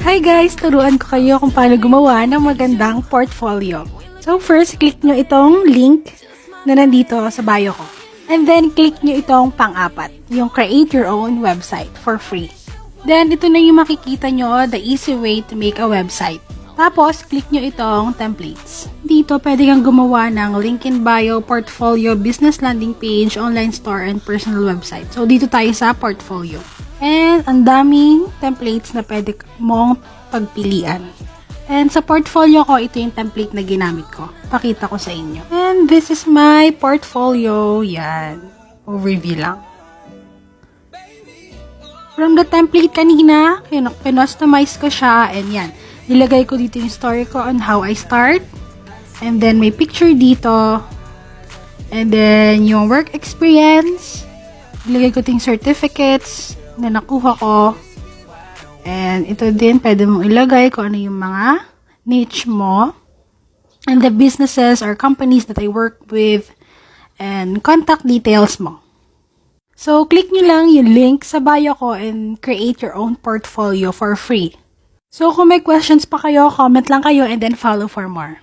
Hi guys! Turuan ko kayo kung paano gumawa ng magandang portfolio. So first, click nyo itong link na nandito sa bio ko. And then, click nyo itong pang-apat, yung create your own website for free. Then, ito na yung makikita nyo, the easy way to make a website. Tapos, click nyo itong templates. Dito, pwede kang gumawa ng link in bio, portfolio, business landing page, online store, and personal website. So, dito tayo sa portfolio. And, ang daming templates na pwede mong pagpilian. And sa portfolio ko, ito yung template na ginamit ko. Pakita ko sa inyo. And this is my portfolio. Yan. Overview lang. From the template kanina, pinustomize ko siya. And yan. Nilagay ko dito yung story ko on how I start. And then may picture dito. And then yung work experience. Nilagay ko yung certificates na nakuha ko. And ito din, pwede mong ilagay kung ano yung mga niche mo. And the businesses or companies that I work with. And contact details mo. So, click nyo lang yung link sa bio ko and create your own portfolio for free. So, kung may questions pa kayo, comment lang kayo and then follow for more.